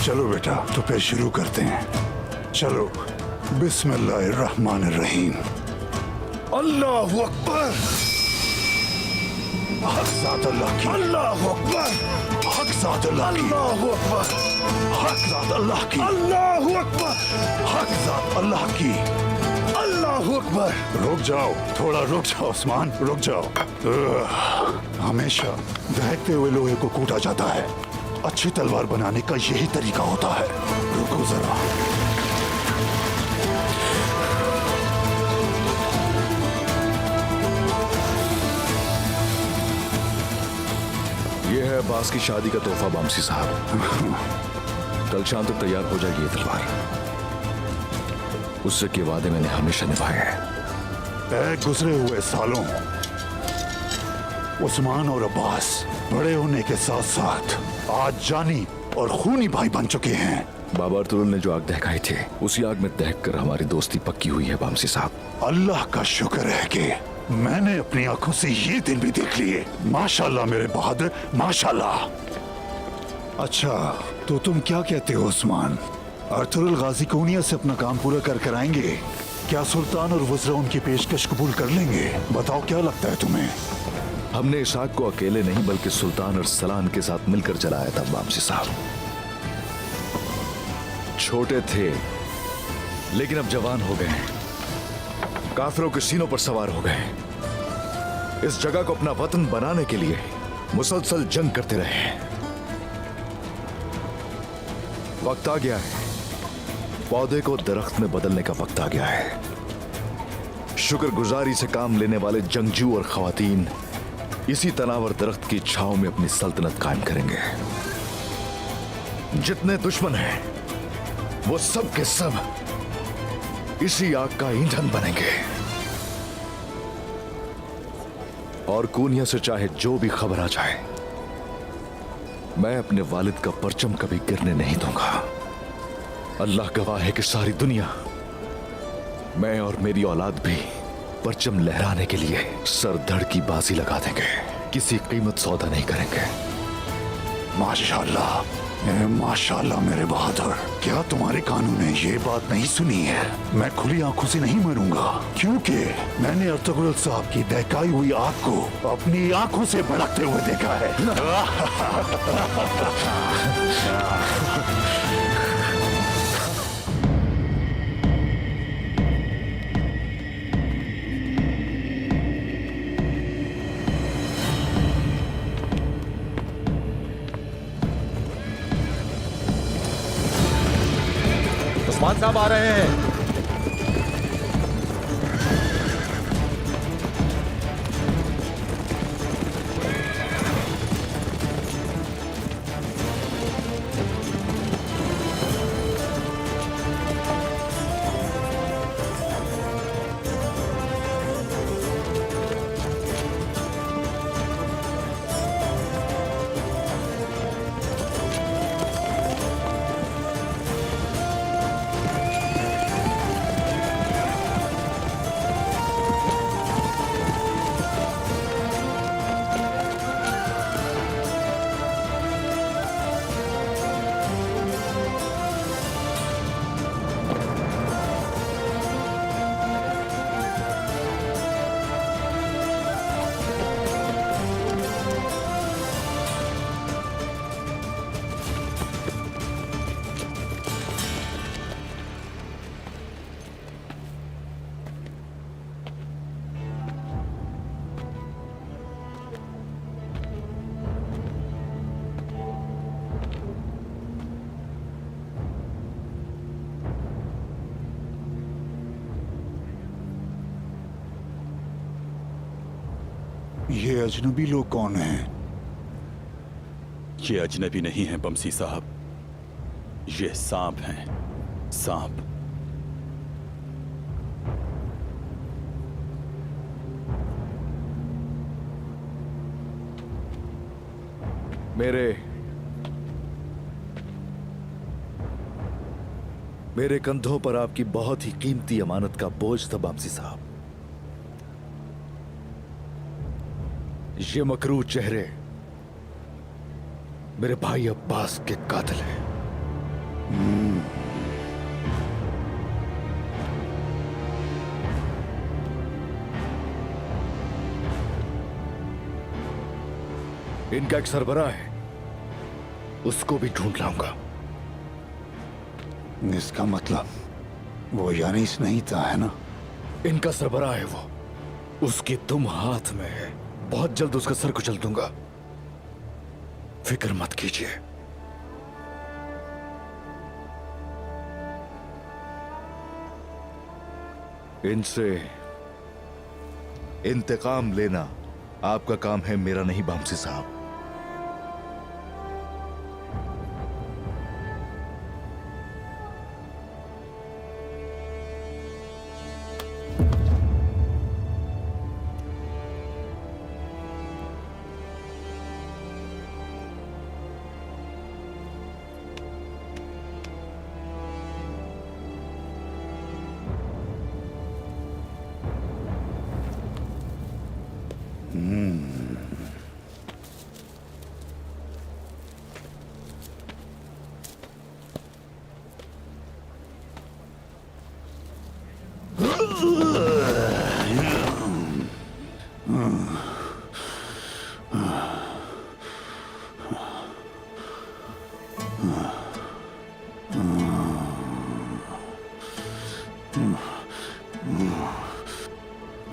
चलो बेटा, तो फिर शुरू करते हैं। चलो, बिस्मिल्लाहिर्रहमानिर्रहीम। अल्लाहु अकबर। हक ज़ात अल्लाह की। अल्लाहु अकबर। हक ज़ात अल्लाह की। अल्लाहु अकबर। हक ज़ात अल्लाह की। अल्लाहु अकबर। हक ज़ात अल्लाह की। अल्लाहु अकबर। रुक जाओ, थोड़ा रुक जाओ उस्मान, रुक जाओ। हमेशा दहकते हुए लोहे को कूटा जाता है। अच्छी तलवार बनाने का यही तरीका होता है। रुको जरा। ये है अब्बास की शादी का तोहफा बामसी साहब। कल शाम तक तैयार हो जाएगी ये तलवार। उससे के वादे मैंने हमेशा निभाए हैं। गुजरे हुए सालों उस्मान और अब्बास बड़े होने के साथ साथ आज जानी और खूनी भाई बन चुके हैं। बाबा अर्तुगरुल ने जो आग दहकाई थी, उसी आग में दहक कर हमारी दोस्ती पक्की हुई है बामसी साहब। अल्लाह का शुक्र है कि मैंने अपनी आंखों से ये दिन भी देख लिए। माशाल्लाह मेरे बहादुर, माशाल्लाह। अच्छा, तो तुम क्या कहते हो उस्मान? अर्तुगरुल गाजी कोनिया से अपना काम पूरा कर कर आएंगे? क्या सुल्तान और वज़रा उनकी पेशकश कबूल कर लेंगे? बताओ क्या लगता है तुम्हें? हमने इस आग को अकेले नहीं बल्कि सुल्तान और सलान के साथ मिलकर जलाया था बामसी साहब। छोटे थे लेकिन अब जवान हो गए, काफिरों के सीनों पर सवार हो गए। इस जगह को अपना वतन बनाने के लिए मुसलसल जंग करते रहे। वक्त आ गया है, पौधे को दरख्त में बदलने का वक्त आ गया है। शुक्रगुजारी से काम लेने वाले जंगजू और खवातीन इसी तनावर दरख्त की छांव में अपनी सल्तनत कायम करेंगे। जितने दुश्मन हैं वो सब के सब इसी आग का ईंधन बनेंगे। और कोनिया से चाहे जो भी खबर आ जाए, मैं अपने वालिद का परचम कभी गिरने नहीं दूंगा। अल्लाह गवाह है कि सारी दुनिया, मैं और मेरी औलाद भी परचम लहराने के लिए सर धड़ की बाजी लगा देंगे, किसी कीमत सौदा नहीं करेंगे। माशाल्लाह, माशाल्लाह मेरे बहादुर। क्या तुम्हारे कानों ने ये बात नहीं सुनी है? मैं खुली आंखों से नहीं मरूंगा, क्योंकि मैंने अर्तुगरुल साहब की दहकाई हुई आग को अपनी आंखों से भड़कते हुए देखा है। उस्मान साहब आ रहे हैं। ये अजनबी लोग कौन हैं? ये अजनबी नहीं है बमसी साहब, ये सांप हैं, सांप। मेरे कंधों पर आपकी बहुत ही कीमती अमानत का बोझ था बामसी साहब। ये मकरू चेहरे मेरे भाई अब्बास के कातिल हैं। इनका एक सरबराह है, उसको भी ढूंढ लाऊंगा। इसका मतलब वो यानीस नहीं था, है ना? इनका सरबराह है वो, उसकी तुम हाथ में है। बहुत जल्द उसका सर कुचल दूंगा, फिक्र मत कीजिए। इनसे इंतकाम लेना आपका काम है, मेरा नहीं बामसी साहब।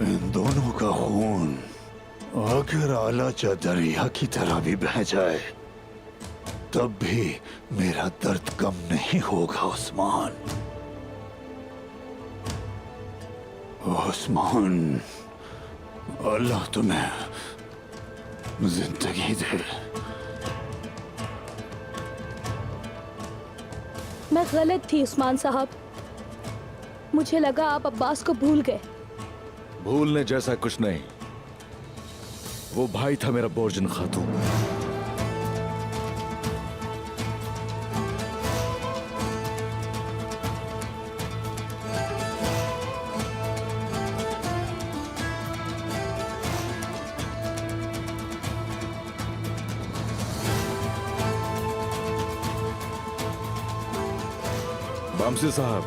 इन दोनों का खून अगर आला दरिया की तरह भी बह जाए तब भी मेरा दर्द कम नहीं होगा उस्मान। उस्मान, अल्लाह तुम्हें जिंदगी दे। मैं गलत थी उस्मान साहब, मुझे लगा आप अब्बास को भूल गए। भूलने जैसा कुछ नहीं, वो भाई था मेरा बोर्जन खातून। बामसी साहब,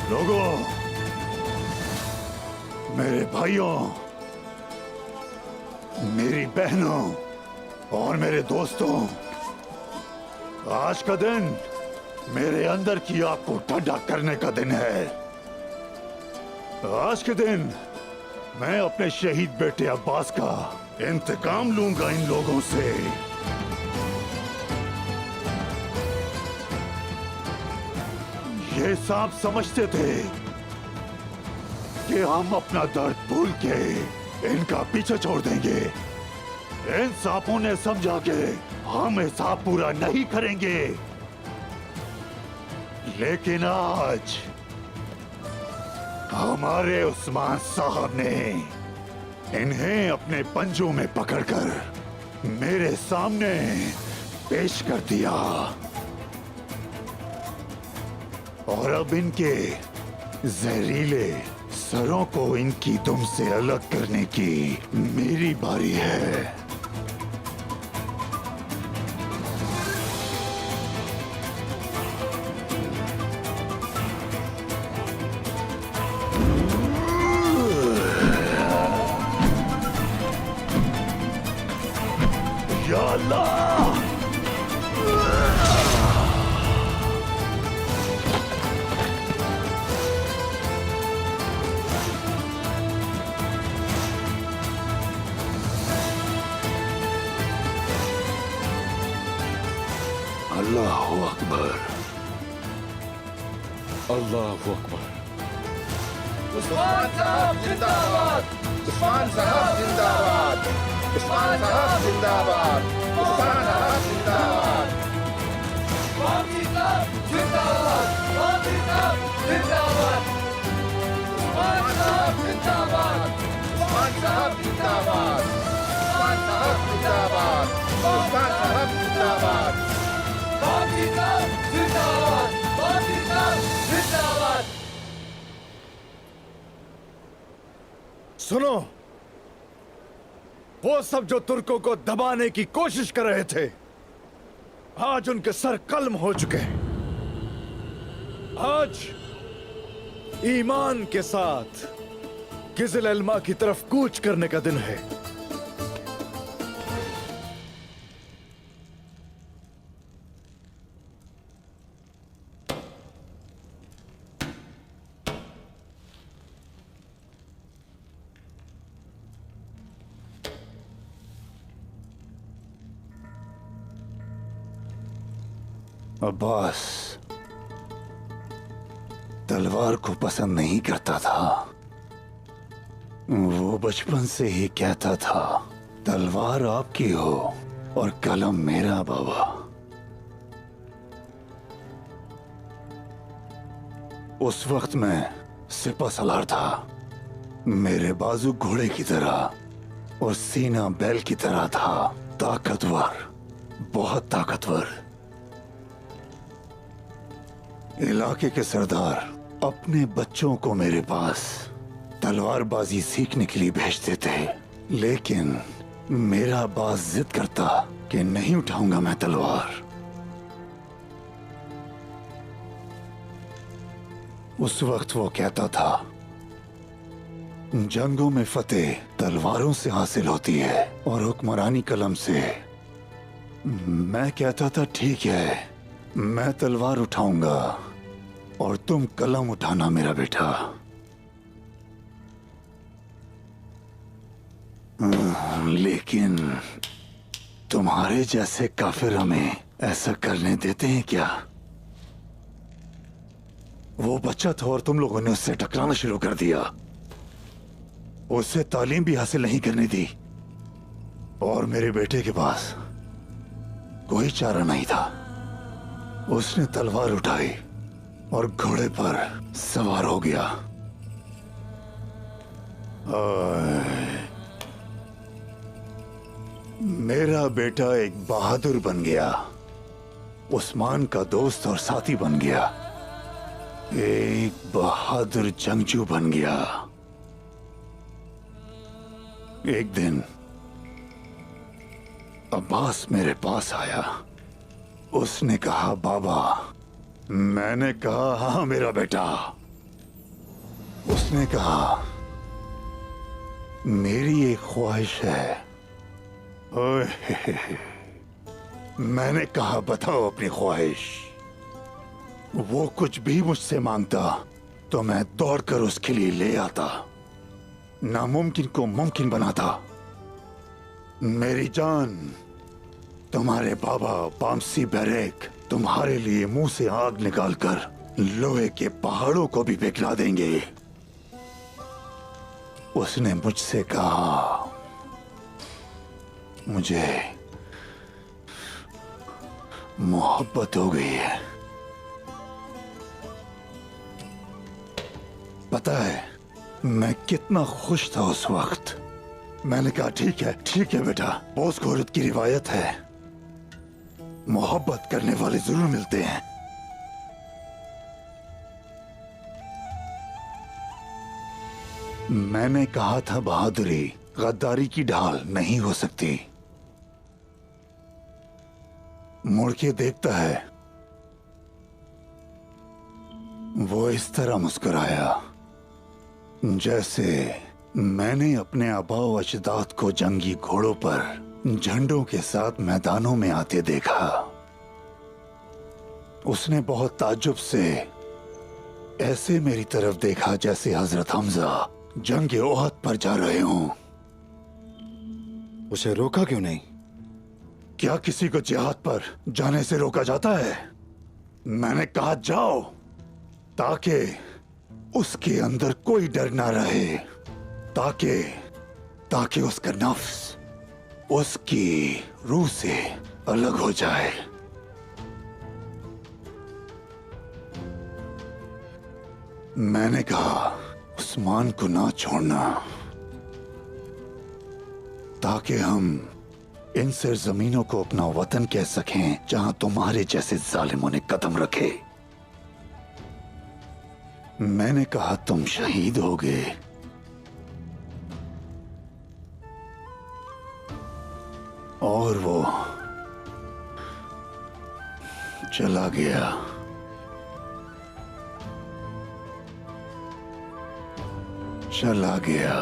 लोगों, मेरे भाइयों, मेरी बहनों और मेरे दोस्तों, आज का दिन मेरे अंदर की आग को ठंडा करने का दिन है। आज के दिन मैं अपने शहीद बेटे अब्बास का इंतकाम लूंगा इन लोगों से। ये सांप समझते थे कि हम अपना दर्द भूल के इनका पीछे छोड़ देंगे। इन सांपों ने समझा कि हम हिसाब पूरा नहीं करेंगे, लेकिन आज हमारे उस्मान साहब ने इन्हें अपने पंजों में पकड़कर मेरे सामने पेश कर दिया और अब इनके जहरीले सरों को इनकी दुम से अलग करने की मेरी बारी है। या अल्लाह! अल्लाहु अकबर। अल्लाहु अकबर। उस्मान साहब जिंदाबाद, उस्मान साहब जिंदाबाद, उस्मान साहब जिंदाबाद, उस्मान साहब जिंदाबाद, वापसी साहब जिंदाबाद, वापसी साहब जिंदाबाद, उस्मान साहब जिंदाबाद, उस्मान साहब जिंदाबाद, उस्मान साहब जिंदाबाद, उस्मान साहब जिंदाबाद। वापसी साहब जिंदाबाद, वापसी साहब जिंदाबाद। सुनो, वो सब जो तुर्कों को दबाने की कोशिश कर रहे थे, आज उनके सर कलम हो चुके हैं। आज ईमान के साथ किज़िल एल्मा की तरफ कूच करने का दिन है। अब्बास तलवार को पसंद नहीं करता था। वो बचपन से ही कहता था तलवार आपकी हो और कलम मेरा बाबा। उस वक्त मैं सिपा सलार था। मेरे बाजू घोड़े की तरह और सीना बैल की तरह था। ताकतवर, बहुत ताकतवर। इलाके के सरदार अपने बच्चों को मेरे पास तलवारबाजी सीखने के लिए भेजते थे, लेकिन मेरा अब्बास जिद करता कि नहीं उठाऊंगा मैं तलवार। उस वक्त वो कहता था जंगों में फतेह तलवारों से हासिल होती है और हुक्मरानी कलम से। मैं कहता था ठीक है, मैं तलवार उठाऊंगा और तुम कलम उठाना मेरा बेटा। लेकिन तुम्हारे जैसे काफिर हमें ऐसा करने देते हैं क्या? वो बच्चा था और तुम लोगों ने उससे टकराना शुरू कर दिया। उसे तालीम भी हासिल नहीं करने दी और मेरे बेटे के पास कोई चारा नहीं था। उसने तलवार उठाई और घोड़े पर सवार हो गया। मेरा बेटा एक बहादुर बन गया, उस्मान का दोस्त और साथी बन गया, एक बहादुर जंगजू बन गया। एक दिन अब्बास मेरे पास आया। उसने कहा बाबा। मैंने कहा हाँ मेरा बेटा। उसने कहा मेरी एक ख्वाहिश है। ओए, मैंने कहा बताओ अपनी ख्वाहिश। वो कुछ भी मुझसे मांगता तो मैं दौड़कर उसके लिए ले आता, नामुमकिन को मुमकिन बनाता। मेरी जान, तुम्हारे बाबा पामसी बैरेक तुम्हारे लिए मुंह से आग निकालकर लोहे के पहाड़ों को भी पिघला देंगे। उसने मुझसे कहा मुझे मोहब्बत हो गई है। पता है मैं कितना खुश था उस वक्त। मैंने कहा ठीक है बेटा, बोस घोरत की रिवायत है, मोहब्बत करने वाले जरूर मिलते हैं। मैंने कहा था बहादुरी गद्दारी की ढाल नहीं हो सकती। मुड़ के देखता है, वो इस तरह मुस्कुराया जैसे मैंने अपने आबाओ अजदाद को जंगी घोड़ों पर झंडों के साथ मैदानों में आते देखा। उसने बहुत ताज्जुब से ऐसे मेरी तरफ देखा जैसे हजरत हमजा जंग ओहद पर जा रहे हों। उसे रोका क्यों नहीं? क्या किसी को जिहाद पर जाने से रोका जाता है? मैंने कहा जाओ ताकि उसके अंदर कोई डर ना रहे, ताकि ताकि उसका नफ्स उसकी रूह से अलग हो जाए। मैंने कहा उस्मान को ना छोड़ना, ताकि हम इन सरजमीनों को अपना वतन कह सकें जहां तुम्हारे जैसे जालिमों ने कदम रखे। मैंने कहा तुम शहीद होगे, और वो चला गया। चला गया।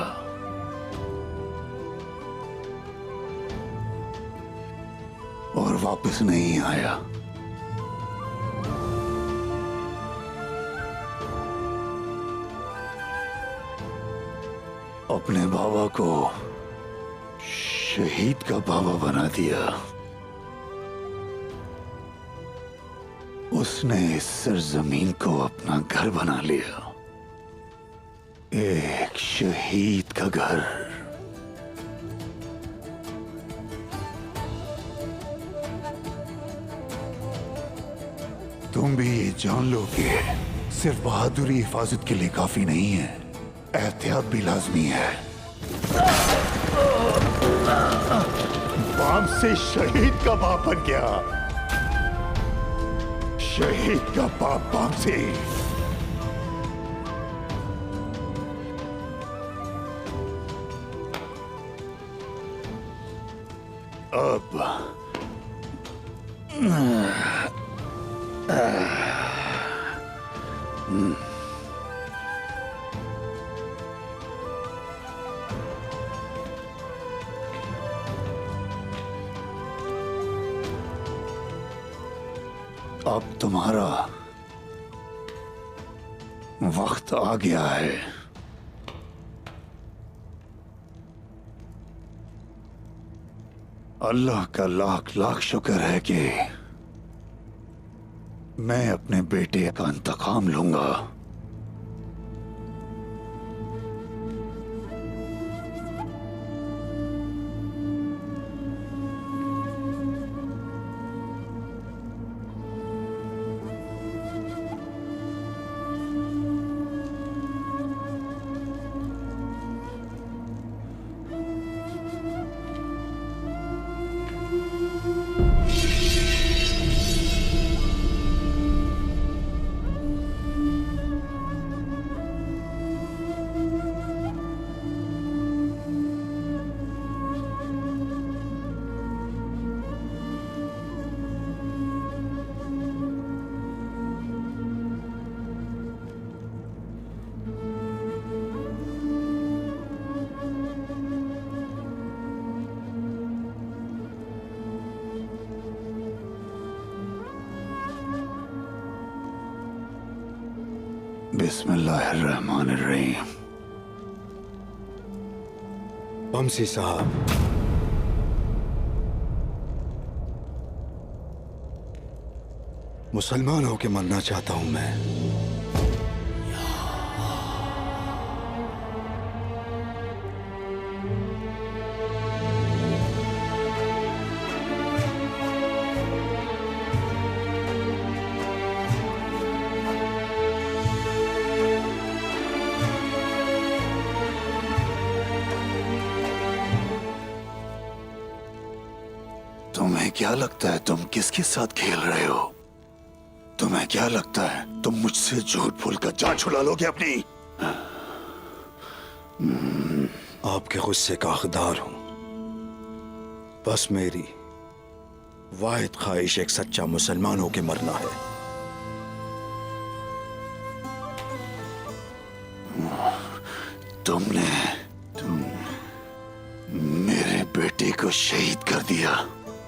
और वापस नहीं आया। अपने बाबा को शहीद का बाबा बना दिया। उसने इस सरजमीन को अपना घर बना लिया, एक शहीद का घर। तुम भी ये जान लो कि सिर्फ बहादुरी हिफाजत के लिए काफी नहीं है, एहतियात भी लाजमी है। बाप से शहीद का बाप बन गया, शहीद का बाप बाप से। अब अब तुम्हारा वक्त आ गया है। अल्लाह का लाख लाख शुक्र है कि मैं अपने बेटे का इंतकाम लूंगा। बिस्मिल्लाहिर्रहमानिर्रहीम। बमसी साहब, मुसलमान होके मरना चाहता हूं मैं। तुम्हें क्या लगता है तुम किसके साथ खेल रहे हो? तुम्हें क्या लगता है तुम मुझसे झूठ बोलकर जान छुड़ा लोगे अपनी? आपके गुस्से का हकदार हूं। बस मेरी वाहिद ख्वाहिश एक सच्चा मुसलमान होके मरना है। तुम मेरे बेटे को शहीद कर दिया,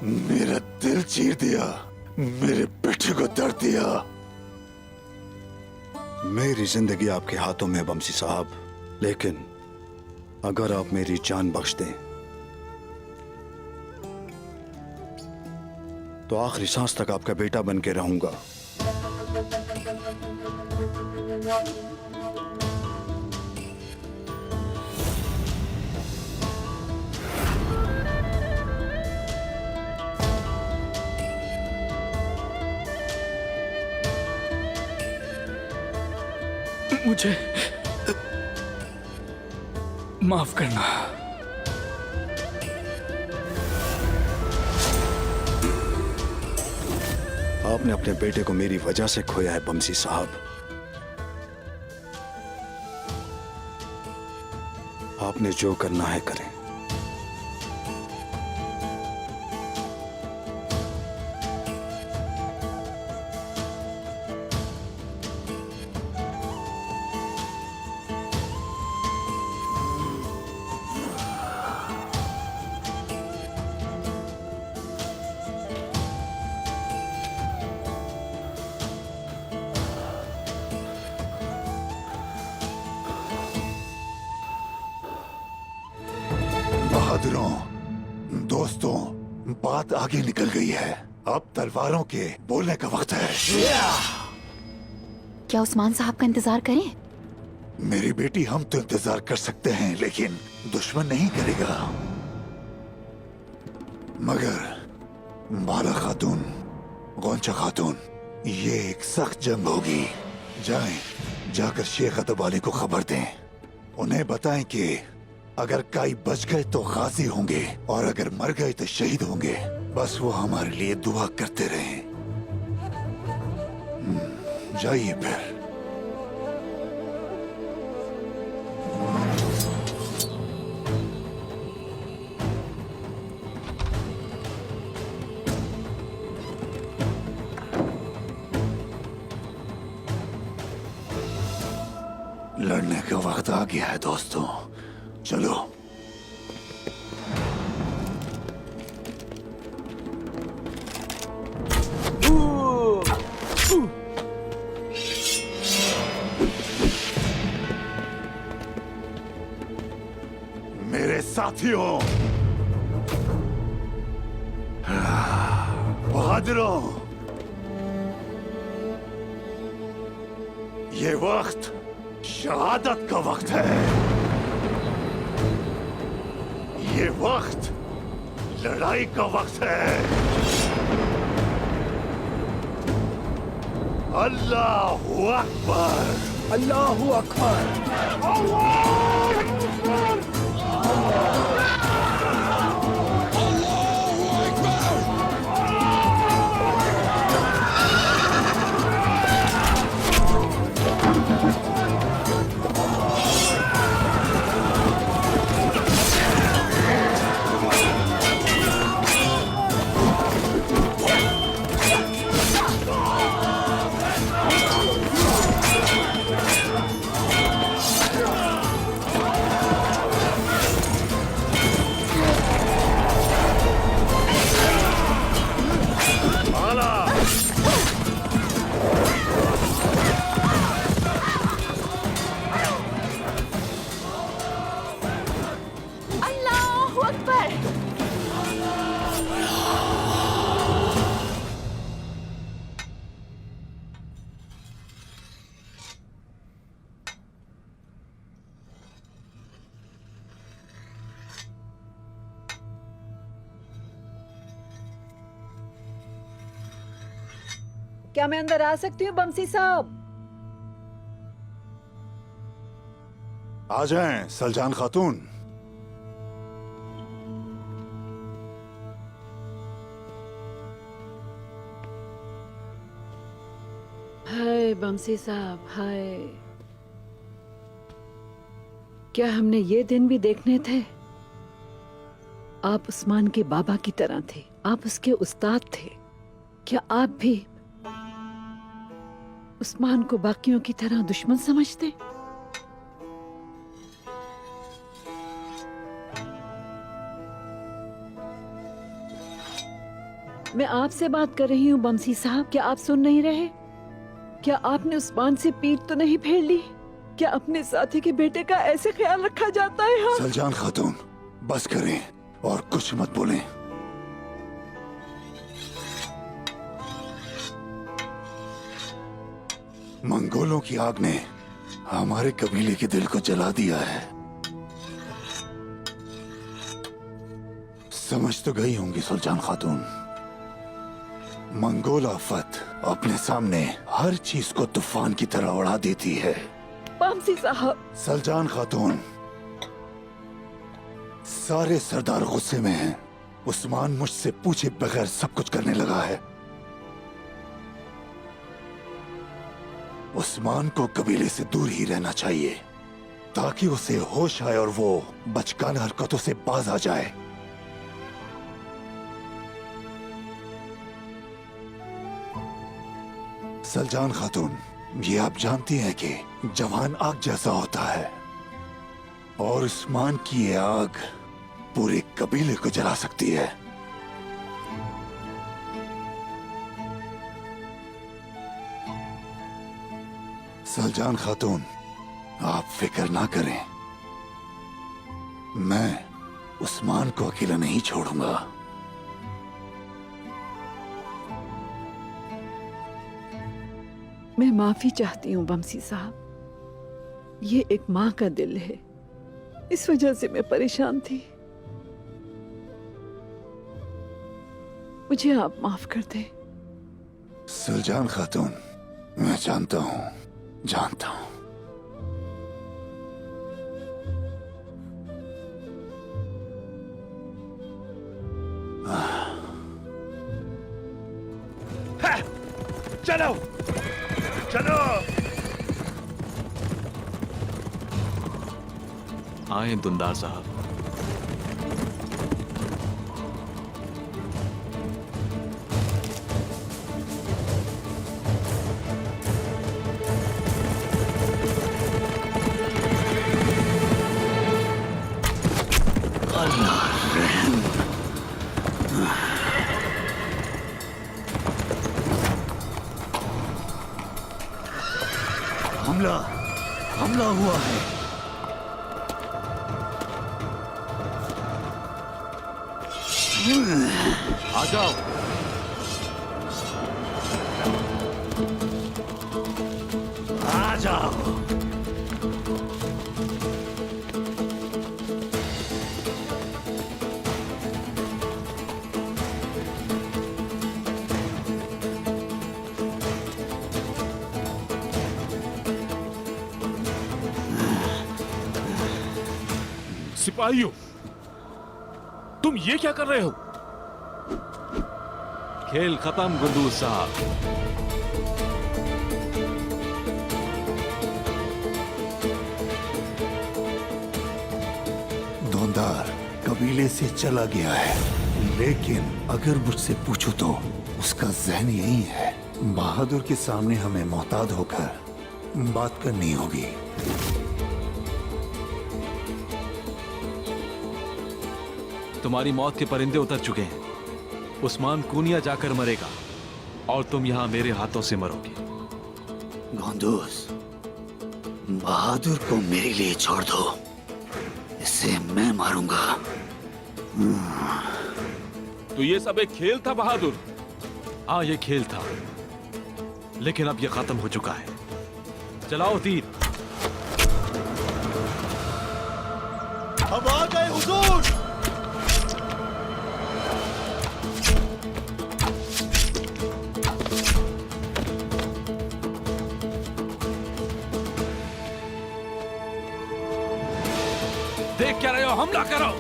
मेरा दिल चीर दिया, मेरे बेटे को दर्द दिया। मेरी जिंदगी आपके हाथों में बमसी साहब, लेकिन अगर आप मेरी जान बख्श दें तो आखिरी सांस तक आपका बेटा बन के रहूंगा। मुझे माफ करना। आपने अपने बेटे को मेरी वजह से खोया है बमसी साहब। आपने जो करना है करें। बहादुरों, दोस्तों, बात आगे निकल गई है। अब तलवारों के बोलने का वक्त है। क्या उस्मान साहब का इंतजार करें? मेरी बेटी, हम तो इंतजार कर सकते हैं, लेकिन दुश्मन नहीं करेगा। मगर बाला खातून, गौंचा खातून, ये एक सख्त जंग होगी। जाएं, जाकर शेख अतब अली को खबर दें। उन्हें बताएं कि अगर काई बच गए तो गाजी होंगे और अगर मर गए तो शहीद होंगे। बस वो हमारे लिए दुआ करते रहें। जाइए फिर। लड़ने का वक्त आ गया है दोस्तों, चलो। मेरे साथियों, बहादुरों, ये वक्त शहादत का वक्त है। ये वक्त लड़ाई का वक्त है। अल्लाहू अकबर, अल्लाहू अकबर। क्या मैं अंदर आ सकती हूँ बमसी साहब? आ जाएं सलजान खातून। हाय बमसी साहब, हाय। क्या हमने ये दिन भी देखने थे? आप उस्मान के बाबा की तरह थे, आप उसके उस्ताद थे। क्या आप भी उस्मान को बाकियों की तरह दुश्मन समझते? मैं आपसे बात कर रही हूँ बमसी साहब, क्या आप सुन नहीं रहे? क्या आपने उस्मान से पीठ तो नहीं फेर ली? क्या अपने साथी के बेटे का ऐसे ख्याल रखा जाता है? हाँ? सलजान खातून, बस करें और कुछ मत बोलें। मंगोलों की आग ने हमारे कबीले के दिल को जला दिया है। समझ तो गई होंगी सुल्तान खातून, मंगोल आफत अपने सामने हर चीज को तूफान की तरह उड़ा देती है। बमसी साहब। सलजान खातून, सारे सरदार गुस्से में हैं। उस्मान मुझसे पूछे बगैर सब कुछ करने लगा है। उस्मान को कबीले से दूर ही रहना चाहिए ताकि उसे होश आए और वो बचकाना हरकतों से बाज आ जाए। सलजान खातून, ये आप जानती हैं कि जवान आग जैसा होता है और उस्मान की ये आग पूरे कबीले को जला सकती है। सलजान खातून, आप फिक्र ना करें, मैं उस्मान को अकेला नहीं छोड़ूंगा। मैं माफी चाहती हूँ बमसी साहब। ये एक माँ का दिल है, इस वजह से मैं परेशान थी। मुझे आप माफ कर दें। सलजान खातून, मैं जानता हूं। चलो चलो। आए दुंदार साहब। हमला हुआ है। आ जाओ। आ जाओ। सिपाहियों, तुम ये क्या कर रहे हो? खेल खत्म गुंदूर साहब। धोंदार कबीले से चला गया है, लेकिन अगर मुझसे पूछो तो उसका जहन यही है। बहादुर के सामने हमें मोहताद होकर बात करनी होगी। तुम्हारी मौत के परिंदे उतर चुके हैं। उस्मान कूनिया जाकर मरेगा और तुम यहां मेरे हाथों से मरोगे। गोंदूस, बहादुर को मेरे लिए छोड़ दो, इसे मैं मारूंगा। तो ये सब एक खेल था बहादुर? हाँ, ये खेल था, लेकिन अब ये खत्म हो चुका है। चलाओ तीर। हम आ गए हुजूर। देख क्या रहे हो? हमला करो।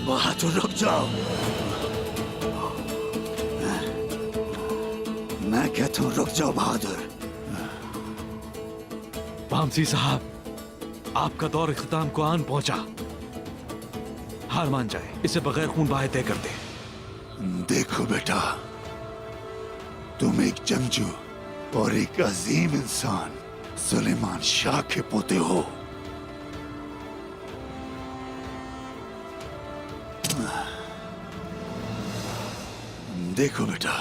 बहादुर रुक जाओ। मैं कहता हूँ रुक जाओ बहादुर। वामसी साहब, आपका दौर इख्तिताम को आन पहुंचा। हार मान जाए, इसे बगैर खून बहाए तय कर दे। देखो बेटा, तुम एक जंगजू और एक अजीम इंसान सुलेमान शाह के पोते हो। देखो बेटा,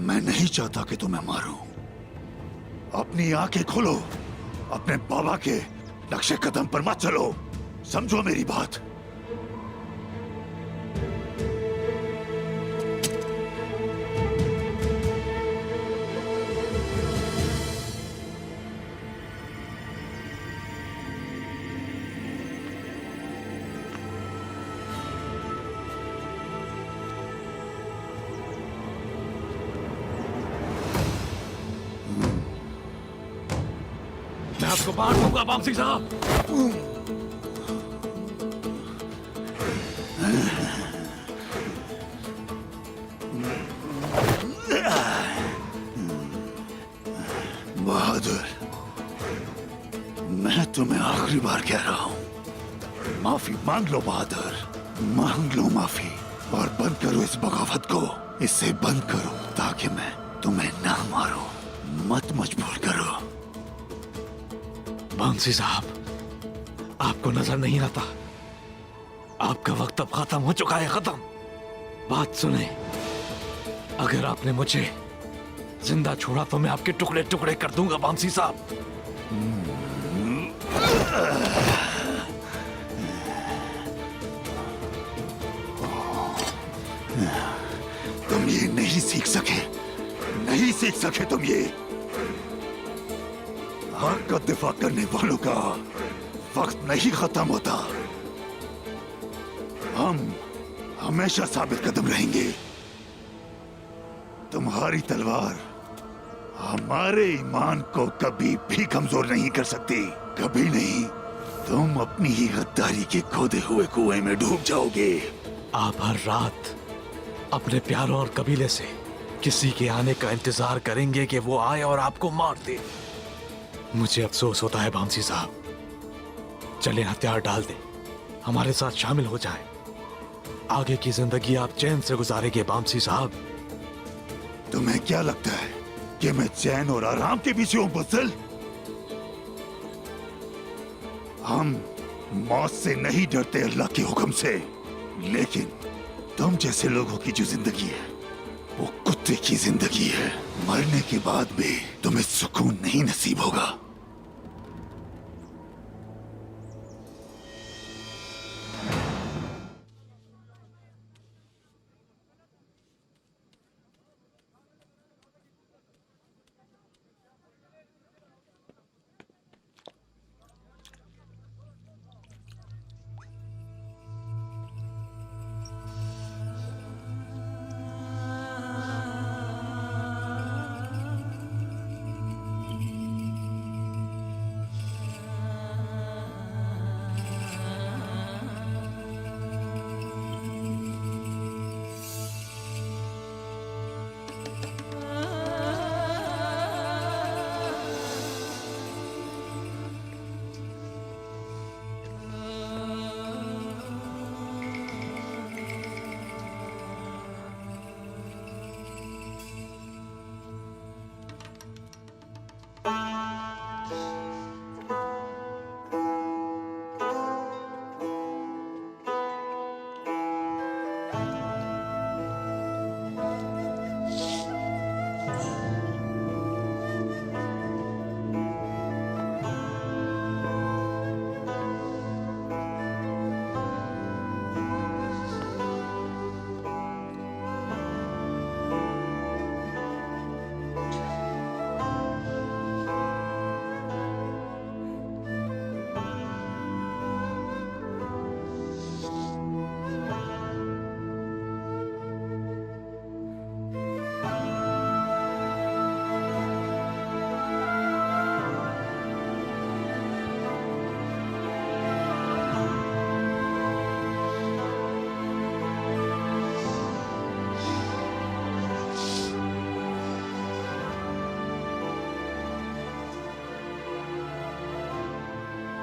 मैं नहीं चाहता कि तुम्हें मारूं। अपनी आंखें खोलो, अपने बाबा के नक्शे कदम पर मत चलो। समझो मेरी बात। मैं आपको बांट दूंगा वामसी साहब। बहादुर, मैं तुम्हें आखिरी बार कह रहा हूं, माफी मांग लो बहादुर, मांग लो माफी और बंद करो इस बगावत को। इसे बंद करो ताकि मैं तुम्हें ना मारूं। मत मजबूर करो। वामसी साहब, आपको नजर नहीं आता, आपका वक्त अब खत्म हो चुका है। खत्म। बात सुने, अगर आपने मुझे जिंदा छोड़ा तो मैं आपके टुकड़े टुकड़े कर दूंगा वामसी साहब। तुम ये नहीं सीख सके, नहीं सीख सके तुम ये। हक का दिफा करने वालों का वक्त नहीं खत्म होता। हम हमेशा साबित कदम रहेंगे। तुम्हारी तलवार हमारे ईमान को कभी भी कमजोर नहीं कर सकती, कभी नहीं। तुम अपनी ही गद्दारी के खोदे हुए कुएं में डूब जाओगे। आप हर रात अपने प्यारों और कबीले से किसी के आने का इंतजार करेंगे कि वो आए और आपको मार दे। मुझे अफसोस होता है वामसी साहब। चलें हथियार डाल दें, हमारे साथ शामिल हो जाएं। आगे की जिंदगी आप चैन से गुजारेंगे वामसी साहब। तुम्हें क्या लगता है कि मैं चैन और आराम के पीछे हूं बुज़दिल? हम मौत से नहीं डरते, अल्लाह के हुक्म से। लेकिन तुम जैसे लोगों की जो जिंदगी है वो कुत्ते की जिंदगी है। मरने के बाद भी तुम्हें सुकून नहीं नसीब होगा।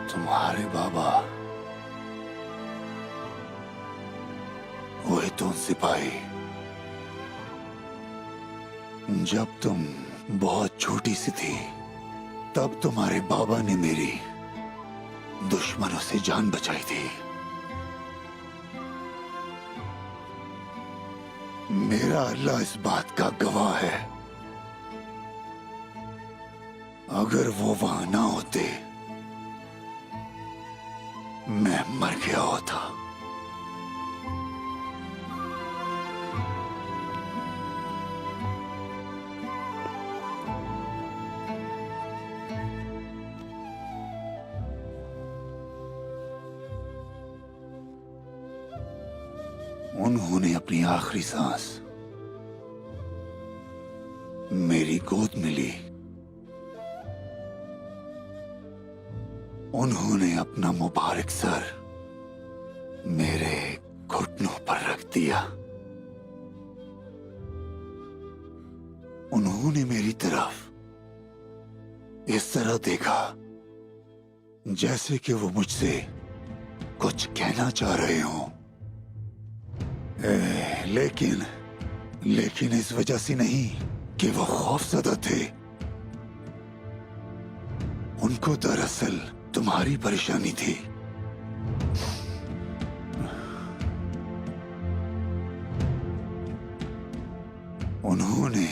तुम्हारे बाबा वही तो सिपाही, जब तुम बहुत छोटी सी थी तब तुम्हारे बाबा ने मेरी दुश्मनों से जान बचाई थी। मेरा अल्लाह इस बात का गवाह है, अगर वो वहां ना होते मैं मर गया होता। उन्होंने अपनी आखिरी सांस मेरी गोद में ली। उन्होंने अपना मुबारक सर मेरे घुटनों पर रख दिया। उन्होंने मेरी तरफ इस तरह देखा जैसे कि वो मुझसे कुछ कहना चाह रहे हों। लेकिन इस वजह से नहीं कि वो खौफज़दा थे। उनको दरअसल तुम्हारी परेशानी थी। उन्होंने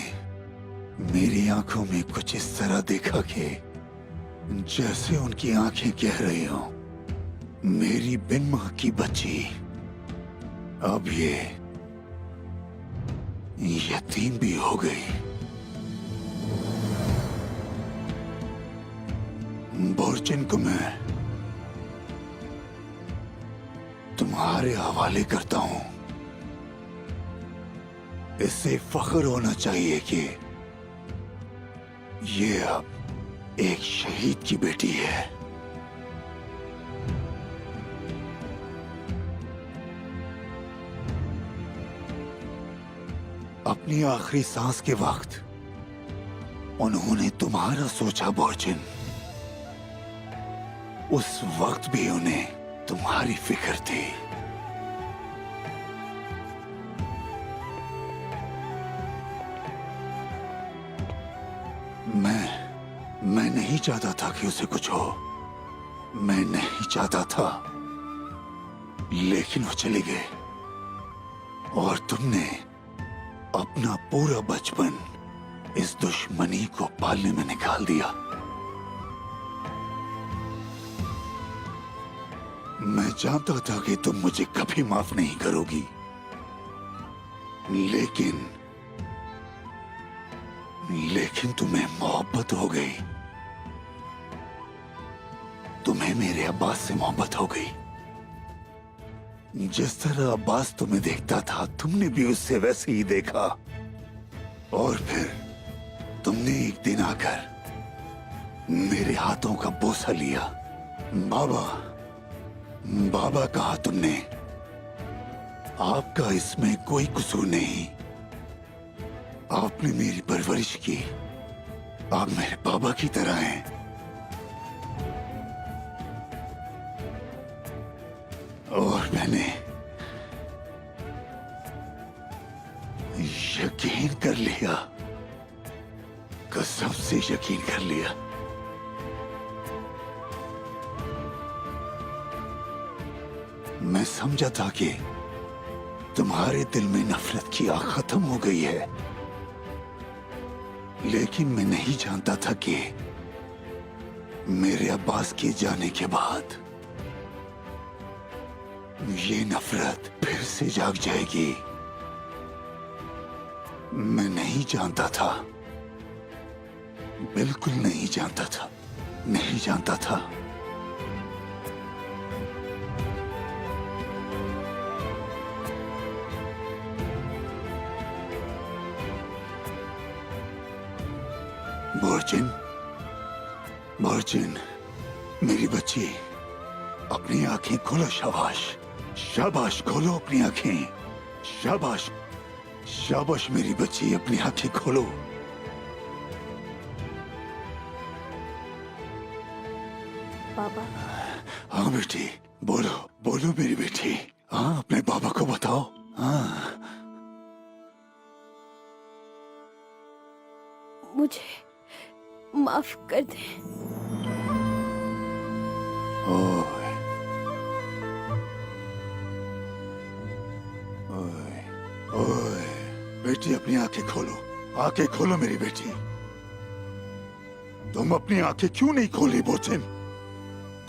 मेरी आंखों में कुछ इस तरह देखा कि जैसे उनकी आंखें कह रही हों, मेरी बिन मां की बच्ची अब ये यतीम भी हो गई। बोर्चिन को मैं तुम्हारे हवाले करता हूं। इससे फख्र होना चाहिए कि ये अब एक शहीद की बेटी है। अपनी आखिरी सांस के वक्त उन्होंने तुम्हारा सोचा बोर्चिन। उस वक्त भी उन्हें तुम्हारी फिक्र थी। मैं नहीं चाहता था कि उसे कुछ हो। मैं नहीं चाहता था, लेकिन वो चले गए और तुमने अपना पूरा बचपन इस दुश्मनी को पालने में निकाल दिया। मैं जानता था कि तुम मुझे कभी माफ नहीं करोगी, लेकिन तुम्हें मोहब्बत हो गई। तुम्हें मेरे अब्बास से मोहब्बत हो गई। जिस तरह अब्बास तुम्हें देखता था, तुमने भी उससे वैसे ही देखा। और फिर तुमने एक दिन आकर मेरे हाथों का बोसा लिया। बाबा कहा तुमने, आपका इसमें कोई कसूर नहीं। आपने मेरी परवरिश की, आप मेरे बाबा की तरह हैं। और मैंने यकीन कर लिया, कसम से यकीन कर लिया। मैं समझा था कि तुम्हारे दिल में नफरत की आग खत्म हो गई है, लेकिन मैं नहीं जानता था कि मेरे अब्बास के जाने के बाद ये नफरत फिर से जाग जाएगी। मैं नहीं जानता था, बिल्कुल नहीं जानता था, नहीं जानता था। बोर्चिन, मेरी बच्ची, अपनी आंखें खोलो। शाबाश, शाबाश, खोलो अपनी आंखें। शाबाश, शाबाश मेरी बच्ची, अपनी आंखें खोलो। बाबा हाँ बेटी, बोलो बोलो मेरी बेटी। हाँ, अपने बाबा को बताओ। हाँ, मुझे माफ कर दे। ओए, ओए, ओए, बेटी अपनी आंखें खोलो, आंखें खोलो मेरी बेटी। तुम अपनी आंखें क्यों नहीं खोली बोचिन?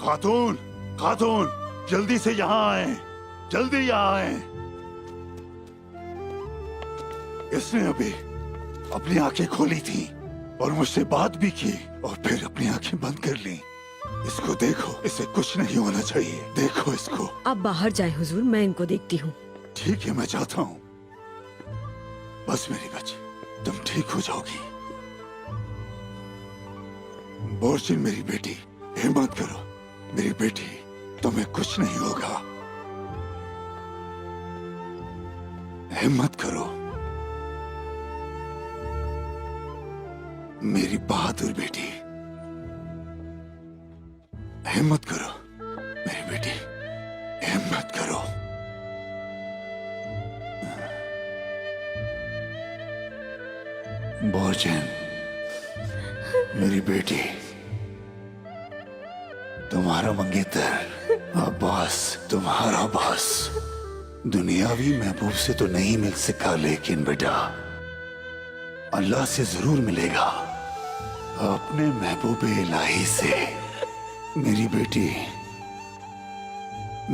खातून, खातून, जल्दी से यहाँ आए, जल्दी यहाँ आए। इसने अभी अपनी आंखें खोली थी और मुझसे बात भी की और फिर अपनी आंखें बंद कर ली। इसको देखो, इसे कुछ नहीं होना चाहिए। देखो इसको। आप बाहर जाए हुजूर, मैं इनको देखती हूँ। ठीक है, मैं चाहता हूँ। बस मेरी बच्ची, तुम ठीक हो जाओगी। बोर्चिन मेरी बेटी, हिम्मत करो मेरी बेटी, तुम्हें कुछ नहीं होगा। हिम्मत करो मेरी बहादुर बेटी, हिम्मत करो मेरी बेटी, हिम्मत करो। बोर्चिन मेरी बेटी, तुम्हारा मंगेतर अब्बास, तुम्हारा बॉस दुनियावी महबूब से तो नहीं मिल सका, लेकिन बेटा अल्लाह से जरूर मिलेगा, अपने महबूब इलाही से। मेरी बेटी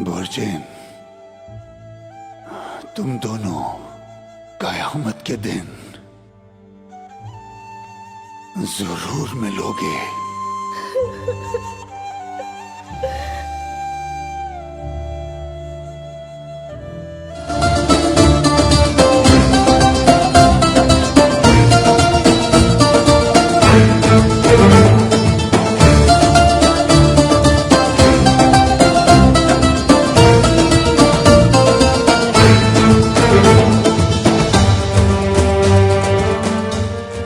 बोर्चिन, तुम दोनों कयामत के दिन जरूर मिलोगे।